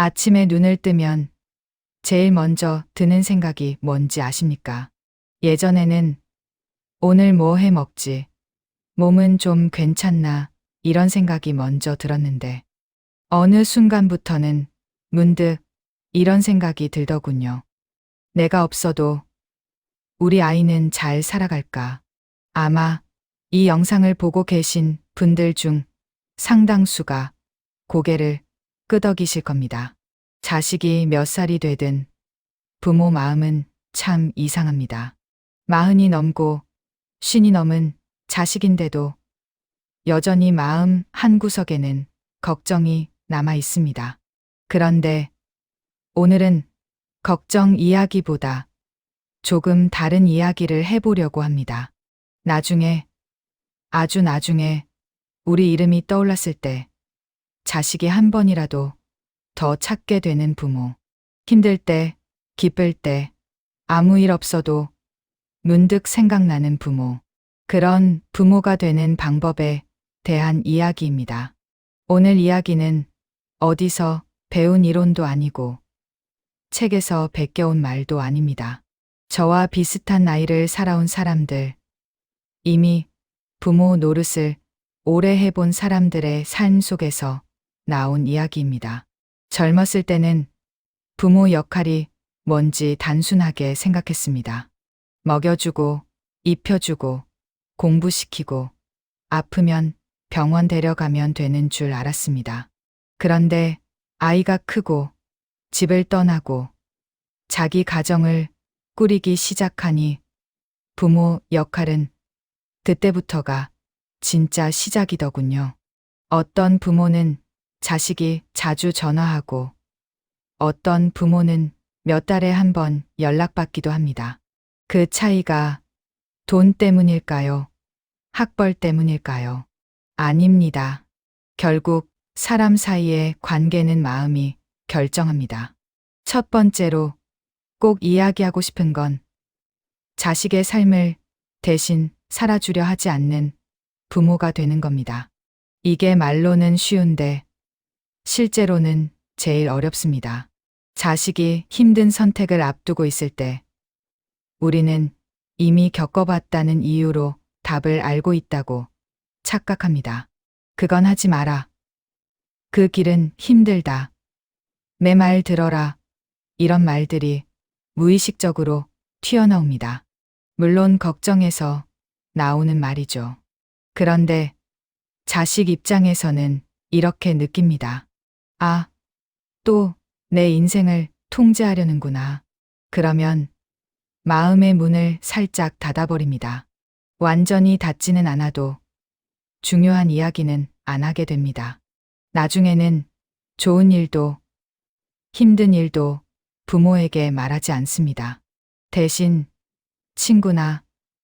아침에 눈을 뜨면 제일 먼저 드는 생각이 뭔지 아십니까? 예전에는 오늘 뭐 해 먹지? 몸은 좀 괜찮나? 이런 생각이 먼저 들었는데 어느 순간부터는 문득 이런 생각이 들더군요. 내가 없어도 우리 아이는 잘 살아갈까? 아마 이 영상을 보고 계신 분들 중 상당수가 고개를 끄덕이실 겁니다. 자식이 몇 살이 되든 부모 마음은 참 이상합니다. 40이 넘고 50이 넘은 자식인데도 여전히 마음 한구석에는 걱정이 남아 있습니다. 그런데 오늘은 걱정 이야기보다 조금 다른 이야기를 해보려고 합니다. 나중에, 아주 나중에 우리 이름이 떠올랐을 때 자식이 한 번이라도 더 찾게 되는 부모. 힘들 때, 기쁠 때, 아무 일 없어도 문득 생각나는 부모. 그런 부모가 되는 방법에 대한 이야기입니다. 오늘 이야기는 어디서 배운 이론도 아니고 책에서 베껴온 말도 아닙니다. 저와 비슷한 나이를 살아온 사람들, 이미 부모 노릇을 오래 해본 사람들의 삶 속에서 나온 이야기입니다. 젊었을 때는 부모 역할이 뭔지 단순하게 생각했습니다. 먹여주고, 입혀주고, 공부시키고, 아프면 병원 데려가면 되는 줄 알았습니다. 그런데 아이가 크고, 집을 떠나고, 자기 가정을 꾸리기 시작하니 부모 역할은 그때부터가 진짜 시작이더군요. 어떤 부모는 자식이 자주 전화하고 어떤 부모는 몇 달에 한 번 연락받기도 합니다. 그 차이가 돈 때문일까요? 학벌 때문일까요? 아닙니다. 결국 사람 사이의 관계는 마음이 결정합니다. 첫 번째로 꼭 이야기하고 싶은 건 자식의 삶을 대신 살아주려 하지 않는 부모가 되는 겁니다. 이게 말로는 쉬운데 실제로는 제일 어렵습니다. 자식이 힘든 선택을 앞두고 있을 때 우리는 이미 겪어봤다는 이유로 답을 알고 있다고 착각합니다. 그건 하지 마라. 그 길은 힘들다. 내 말 들어라. 이런 말들이 무의식적으로 튀어나옵니다. 물론 걱정해서 나오는 말이죠. 그런데 자식 입장에서는 이렇게 느낍니다. 아, 또 내 인생을 통제하려는구나. 그러면 마음의 문을 살짝 닫아버립니다. 완전히 닫지는 않아도 중요한 이야기는 안 하게 됩니다. 나중에는 좋은 일도 힘든 일도 부모에게 말하지 않습니다. 대신 친구나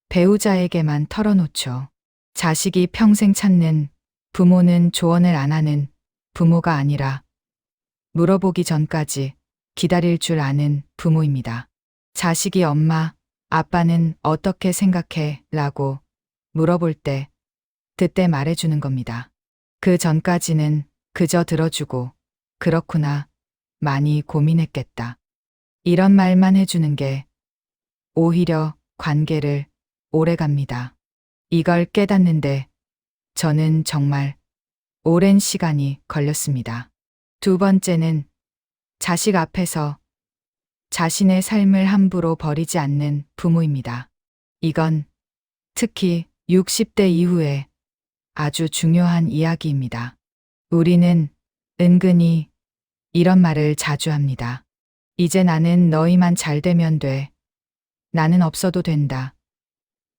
배우자에게만 털어놓죠. 자식이 평생 찾는 부모는 조언을 안 하는 부모가 아니라 물어보기 전까지 기다릴 줄 아는 부모입니다. 자식이 엄마, 아빠는 어떻게 생각해? 라고 물어볼 때 그때 말해주는 겁니다. 그 전까지는 그저 들어주고 그렇구나, 많이 고민했겠다. 이런 말만 해주는 게 오히려 관계를 오래갑니다. 이걸 깨닫는데 저는 정말 오랜 시간이 걸렸습니다. 두 번째는 자식 앞에서 자신의 삶을 함부로 버리지 않는 부모입니다. 이건 특히 60대 이후에 아주 중요한 이야기입니다. 우리는 은근히 이런 말을 자주 합니다. 이제 나는 너희만 잘 되면 돼. 나는 없어도 된다.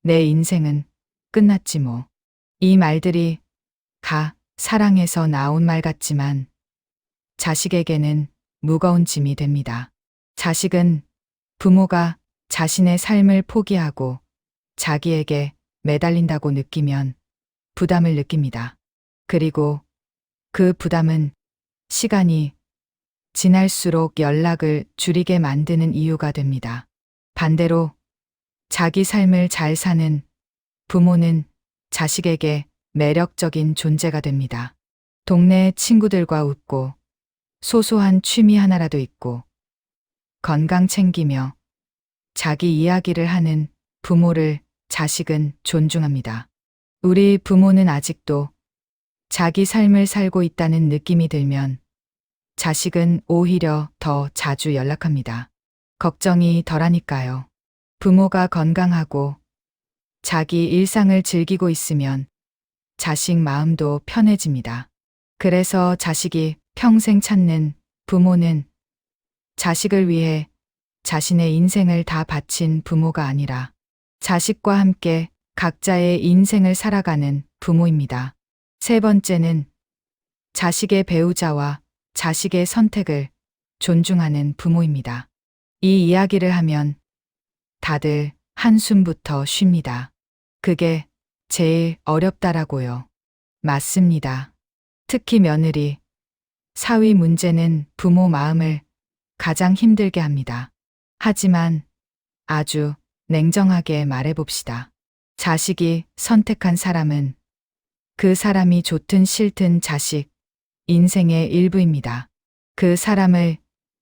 내 인생은 끝났지 뭐. 이 말들이 사랑에서 나온 말 같지만 자식에게는 무거운 짐이 됩니다. 자식은 부모가 자신의 삶을 포기하고 자기에게 매달린다고 느끼면 부담을 느낍니다. 그리고 그 부담은 시간이 지날수록 연락을 줄이게 만드는 이유가 됩니다. 반대로 자기 삶을 잘 사는 부모는 자식에게 매력적인 존재가 됩니다. 동네 친구들과 웃고 소소한 취미 하나라도 있고 건강 챙기며 자기 이야기를 하는 부모를 자식은 존중합니다. 우리 부모는 아직도 자기 삶을 살고 있다는 느낌이 들면 자식은 오히려 더 자주 연락합니다. 걱정이 덜하니까요. 부모가 건강하고 자기 일상을 즐기고 있으면 자식 마음도 편해집니다. 그래서 자식이 평생 찾는 부모는 자식을 위해 자신의 인생을 다 바친 부모가 아니라 자식과 함께 각자의 인생을 살아가는 부모입니다. 세 번째는 자식의 배우자와 자식의 선택을 존중하는 부모입니다. 이 이야기를 하면 다들 한숨부터 쉽니다. 그게 제일 어렵다라고요. 맞습니다. 특히 며느리, 사위 문제는 부모 마음을 가장 힘들게 합니다. 하지만 아주 냉정하게 말해봅시다. 자식이 선택한 사람은 그 사람이 좋든 싫든 자식, 인생의 일부입니다. 그 사람을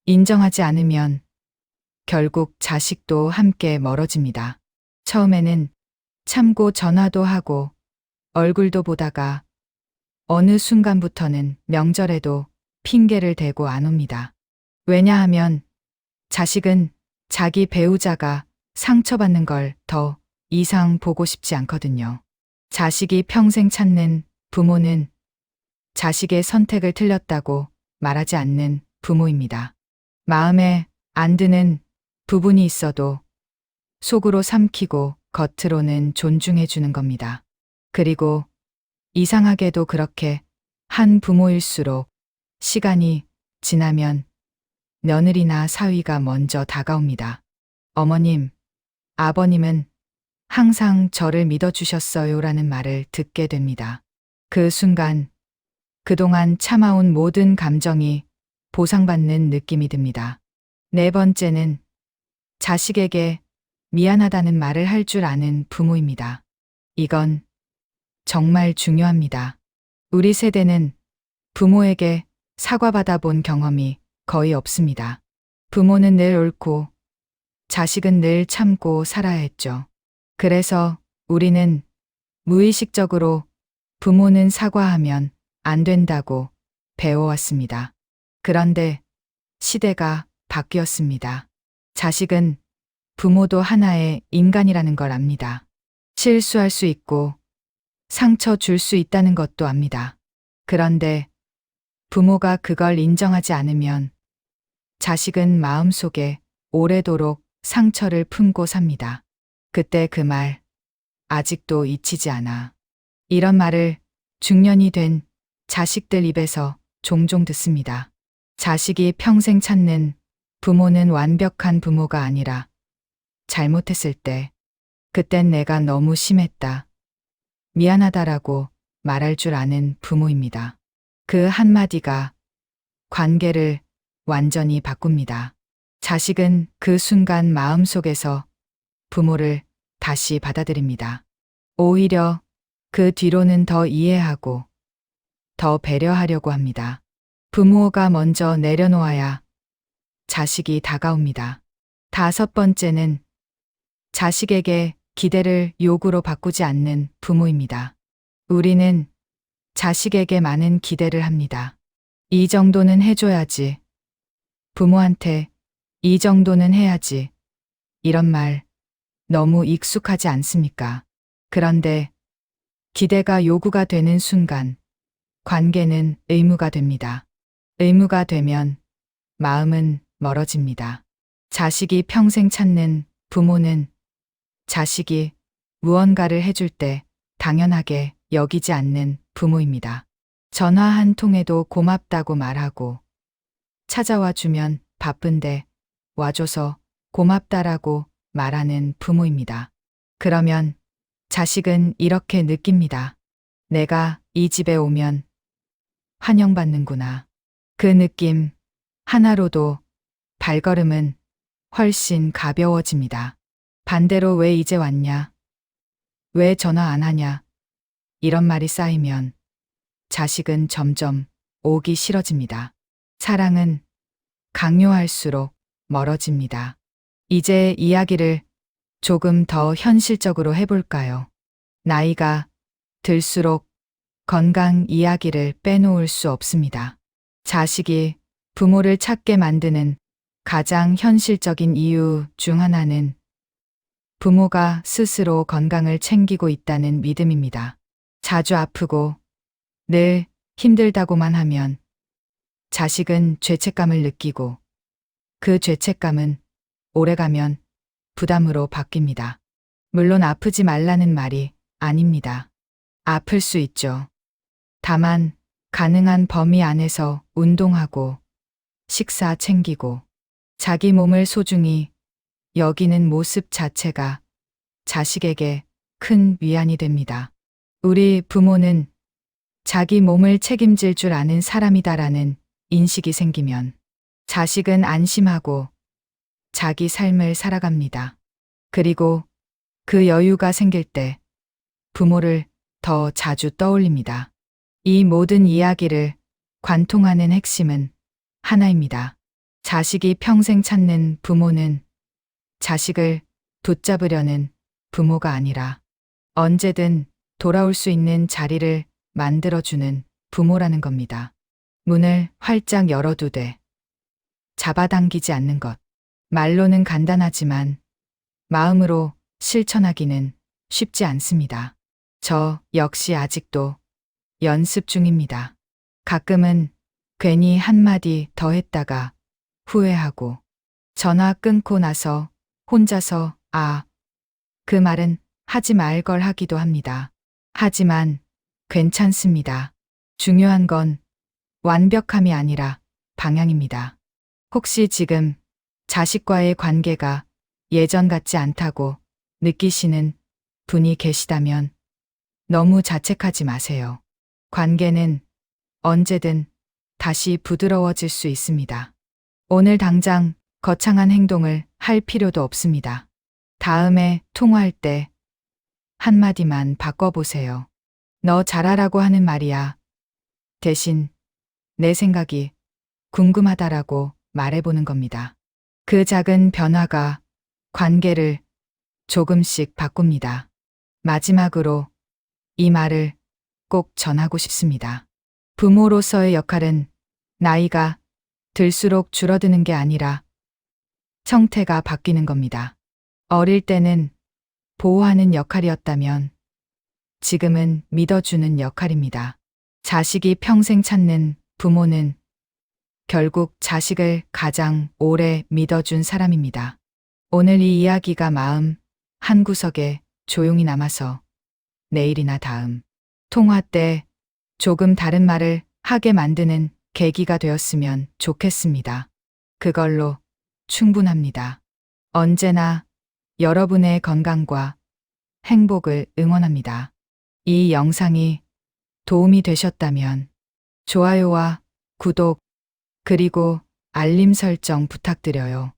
인정하지 않으면 결국 자식도 함께 멀어집니다. 처음에는 참고 전화도 하고 얼굴도 보다가 어느 순간부터는 명절에도 핑계를 대고 안 옵니다. 왜냐하면 자식은 자기 배우자가 상처받는 걸 더 이상 보고 싶지 않거든요. 자식이 평생 찾는 부모는 자식의 선택을 틀렸다고 말하지 않는 부모입니다. 마음에 안 드는 부분이 있어도 속으로 삼키고 겉으로는 존중해 주는 겁니다. 그리고 이상하게도 그렇게 한 부모일수록 시간이 지나면 며느리나 사위가 먼저 다가옵니다. 어머님, 아버님은 항상 저를 믿어주셨어요라는 말을 듣게 됩니다. 그 순간 그동안 참아온 모든 감정이 보상받는 느낌이 듭니다. 네 번째는 자식에게 미안하다는 말을 할 줄 아는 부모입니다. 이건 정말 중요합니다. 우리 세대는 부모에게 사과받아 본 경험이 거의 없습니다. 부모는 늘 옳고 자식은 늘 참고 살아야 했죠. 그래서 우리는 무의식적으로 부모는 사과하면 안 된다고 배워왔습니다. 그런데 시대가 바뀌었습니다. 자식은 부모도 하나의 인간이라는 걸 압니다. 실수할 수 있고 상처 줄 수 있다는 것도 압니다. 그런데 부모가 그걸 인정하지 않으면 자식은 마음속에 오래도록 상처를 품고 삽니다. 그때 그 말 아직도 잊히지 않아. 이런 말을 중년이 된 자식들 입에서 종종 듣습니다. 자식이 평생 찾는 부모는 완벽한 부모가 아니라 잘못했을 때 그땐 내가 너무 심했다. 미안하다라고 말할 줄 아는 부모입니다. 그 한마디가 관계를 완전히 바꿉니다. 자식은 그 순간 마음속에서 부모를 다시 받아들입니다. 오히려 그 뒤로는 더 이해하고 더 배려하려고 합니다. 부모가 먼저 내려놓아야 자식이 다가옵니다. 다섯 번째는 자식에게 기대를 요구로 바꾸지 않는 부모입니다. 우리는 자식에게 많은 기대를 합니다. 이 정도는 해줘야지. 부모한테 이 정도는 해야지. 이런 말 너무 익숙하지 않습니까? 그런데 기대가 요구가 되는 순간 관계는 의무가 됩니다. 의무가 되면 마음은 멀어집니다. 자식이 평생 찾는 부모는 자식이 무언가를 해줄 때 당연하게 여기지 않는 부모입니다. 전화 한 통에도 고맙다고 말하고 찾아와 주면 바쁜데 와줘서 고맙다라고 말하는 부모입니다. 그러면 자식은 이렇게 느낍니다. 내가 이 집에 오면 환영받는구나. 그 느낌 하나로도 발걸음은 훨씬 가벼워집니다. 반대로 왜 이제 왔냐? 왜 전화 안 하냐? 이런 말이 쌓이면 자식은 점점 오기 싫어집니다. 사랑은 강요할수록 멀어집니다. 이제 이야기를 조금 더 현실적으로 해볼까요? 나이가 들수록 건강 이야기를 빼놓을 수 없습니다. 자식이 부모를 찾게 만드는 가장 현실적인 이유 중 하나는 부모가 스스로 건강을 챙기고 있다는 믿음입니다. 자주 아프고 늘 힘들다고만 하면 자식은 죄책감을 느끼고 그 죄책감은 오래가면 부담으로 바뀝니다. 물론 아프지 말라는 말이 아닙니다. 아플 수 있죠. 다만 가능한 범위 안에서 운동하고 식사 챙기고 자기 몸을 소중히 여기는 모습 자체가 자식에게 큰 위안이 됩니다. 우리 부모는 자기 몸을 책임질 줄 아는 사람이다라는 인식이 생기면 자식은 안심하고 자기 삶을 살아갑니다. 그리고 그 여유가 생길 때 부모를 더 자주 떠올립니다. 이 모든 이야기를 관통하는 핵심은 하나입니다. 자식이 평생 찾는 부모는 자식을 붙잡으려는 부모가 아니라 언제든 돌아올 수 있는 자리를 만들어주는 부모라는 겁니다. 문을 활짝 열어두되 잡아당기지 않는 것. 말로는 간단하지만 마음으로 실천하기는 쉽지 않습니다. 저 역시 아직도 연습 중입니다. 가끔은 괜히 한마디 더 했다가 후회하고 전화 끊고 나서 혼자서 그 말은 하지 말 걸 하기도 합니다. 하지만 괜찮습니다. 중요한 건 완벽함이 아니라 방향입니다. 혹시 지금 자식과의 관계가 예전 같지 않다고 느끼시는 분이 계시다면 너무 자책하지 마세요. 관계는 언제든 다시 부드러워질 수 있습니다. 오늘 당장 거창한 행동을 할 필요도 없습니다. 다음에 통화할 때 한마디만 바꿔보세요. 너 잘하라고 하는 말이야. 대신 내 생각이 궁금하다라고 말해보는 겁니다. 그 작은 변화가 관계를 조금씩 바꿉니다. 마지막으로 이 말을 꼭 전하고 싶습니다. 부모로서의 역할은 나이가 들수록 줄어드는 게 아니라 형태가 바뀌는 겁니다. 어릴 때는 보호하는 역할이었다면 지금은 믿어주는 역할입니다. 자식이 평생 찾는 부모는 결국 자식을 가장 오래 믿어준 사람입니다. 오늘 이 이야기가 마음 한구석에 조용히 남아서 내일이나 다음 통화 때 조금 다른 말을 하게 만드는 계기가 되었으면 좋겠습니다. 그걸로 충분합니다. 언제나 여러분의 건강과 행복을 응원합니다. 이 영상이 도움이 되셨다면 좋아요와 구독 그리고 알림 설정 부탁드려요.